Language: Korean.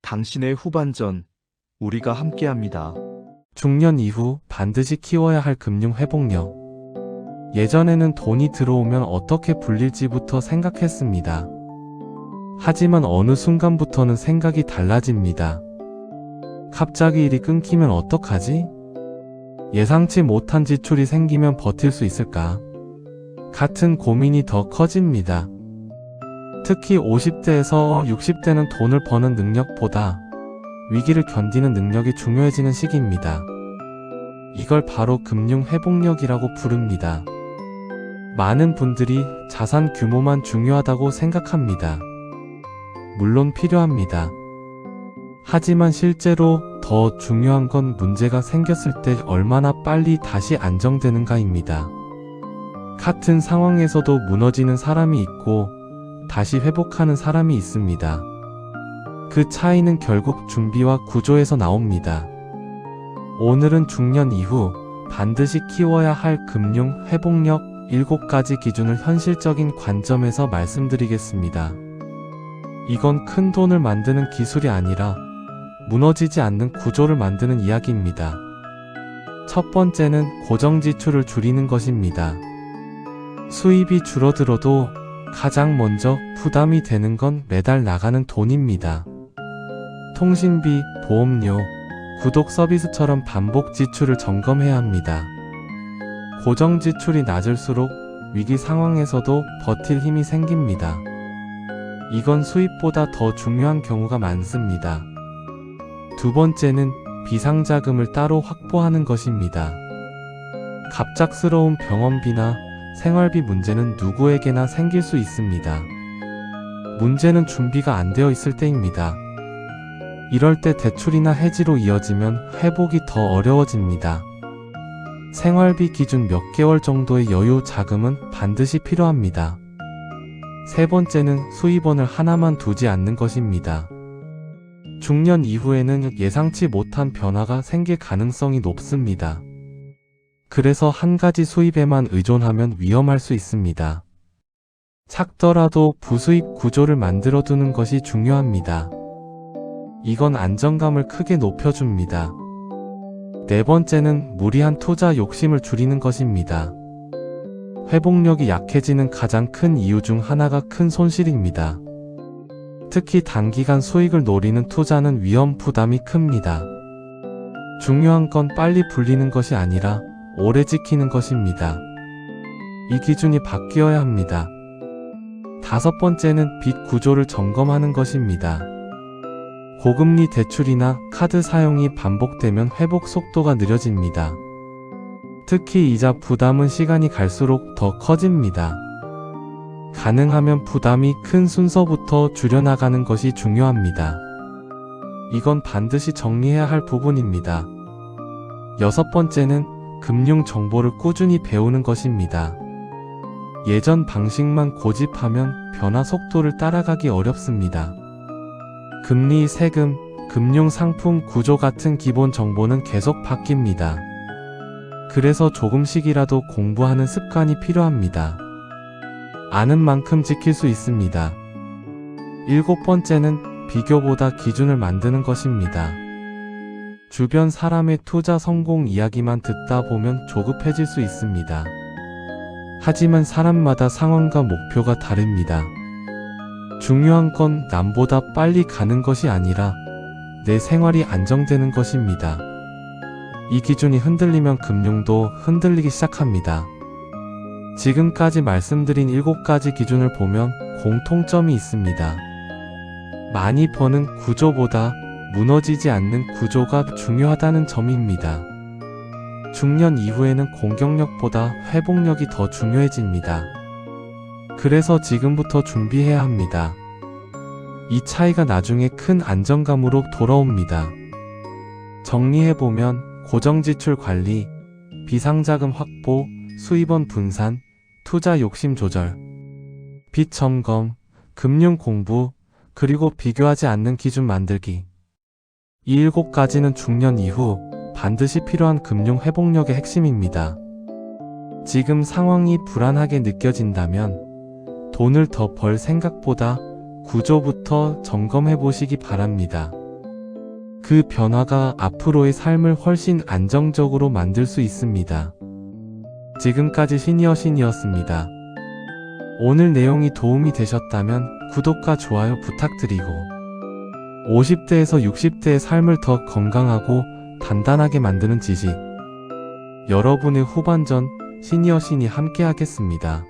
당신의 후반전, 우리가 함께합니다. 중년 이후 반드시 키워야 할 금융 회복력. 예전에는 돈이 들어오면 어떻게 불릴지부터 생각했습니다. 하지만 어느 순간부터는 생각이 달라집니다. 갑자기 일이 끊기면 어떡하지? 예상치 못한 지출이 생기면 버틸 수 있을까? 같은 고민이 더 커집니다. 특히 50대에서 60대는 돈을 버는 능력보다 위기를 견디는 능력이 중요해지는 시기입니다. 이걸 바로 금융 회복력이라고 부릅니다. 많은 분들이 자산 규모만 중요하다고 생각합니다. 물론 필요합니다. 하지만 실제로 더 중요한 건 문제가 생겼을 때 얼마나 빨리 다시 안정되는가입니다. 같은 상황에서도 무너지는 사람이 있고 다시 회복하는 사람이 있습니다. 그 차이는 결국 준비와 구조에서 나옵니다. 오늘은 중년 이후 반드시 키워야 할 금융 회복력 7가지 기준을 현실적인 관점에서 말씀드리겠습니다. 이건 큰 돈을 만드는 기술이 아니라 무너지지 않는 구조를 만드는 이야기입니다. 첫 번째는 고정 지출을 줄이는 것입니다. 수입이 줄어들어도 가장 먼저 부담이 되는 건 매달 나가는 돈입니다. 통신비, 보험료, 구독 서비스처럼 반복 지출을 점검해야 합니다. 고정 지출이 낮을수록 위기 상황에서도 버틸 힘이 생깁니다. 이건 수입보다 더 중요한 경우가 많습니다. 두 번째는 비상자금을 따로 확보하는 것입니다. 갑작스러운 병원비나 생활비 문제는 누구에게나 생길 수 있습니다. 문제는 준비가 안 되어 있을 때입니다. 이럴 때 대출이나 해지로 이어지면 회복이 더 어려워집니다. 생활비 기준 몇 개월 정도의 여유 자금은 반드시 필요합니다. 세 번째는 수입원을 하나만 두지 않는 것입니다. 중년 이후에는 예상치 못한 변화가 생길 가능성이 높습니다. 그래서 한 가지 수입에만 의존하면 위험할 수 있습니다. 작더라도 부수입 구조를 만들어 두는 것이 중요합니다. 이건 안정감을 크게 높여줍니다. 네 번째는 무리한 투자 욕심을 줄이는 것입니다. 회복력이 약해지는 가장 큰 이유 중 하나가 큰 손실입니다. 특히 단기간 수익을 노리는 투자는 위험 부담이 큽니다. 중요한 건 빨리 불리는 것이 아니라 오래 지키는 것입니다. 이 기준이 바뀌어야 합니다. 다섯 번째는 빚 구조를 점검하는 것입니다. 고금리 대출이나 카드 사용이 반복되면 회복 속도가 느려집니다. 특히 이자 부담은 시간이 갈수록 더 커집니다. 가능하면 부담이 큰 순서부터 줄여나가는 것이 중요합니다. 이건 반드시 정리해야 할 부분입니다. 여섯 번째는 금융 정보를 꾸준히 배우는 것입니다. 예전 방식만 고집하면 변화 속도를 따라가기 어렵습니다. 금리, 세금, 금융 상품 구조 같은 기본 정보는 계속 바뀝니다. 그래서 조금씩이라도 공부하는 습관이 필요합니다. 아는 만큼 지킬 수 있습니다. 일곱 번째는 비교보다 기준을 만드는 것입니다. 주변 사람의 투자 성공 이야기만 듣다 보면 조급해질 수 있습니다. 하지만 사람마다 상황과 목표가 다릅니다. 중요한 건 남보다 빨리 가는 것이 아니라 내 생활이 안정되는 것입니다. 이 기준이 흔들리면 금융도 흔들리기 시작합니다. 지금까지 말씀드린 7가지 기준을 보면 공통점이 있습니다. 많이 버는 구조보다 무너지지 않는 구조가 중요하다는 점입니다. 중년 이후에는 공격력보다 회복력이 더 중요해집니다. 그래서 지금부터 준비해야 합니다. 이 차이가 나중에 큰 안정감으로 돌아옵니다. 정리해보면 고정지출 관리, 비상자금 확보, 수입원 분산, 투자 욕심 조절, 빚 점검, 금융 공부, 그리고 비교하지 않는 기준 만들기. 이 7가지는 중년 이후 반드시 필요한 금융 회복력의 핵심입니다. 지금 상황이 불안하게 느껴진다면 돈을 더 벌 생각보다 구조부터 점검해 보시기 바랍니다. 그 변화가 앞으로의 삶을 훨씬 안정적으로 만들 수 있습니다. 지금까지 시니어였습니다. 오늘 내용이 도움이 되셨다면 구독과 좋아요 부탁드리고 50대에서 60대의 삶을 더 건강하고 단단하게 만드는 지식 여러분의 후반전 시니어신이 함께하겠습니다.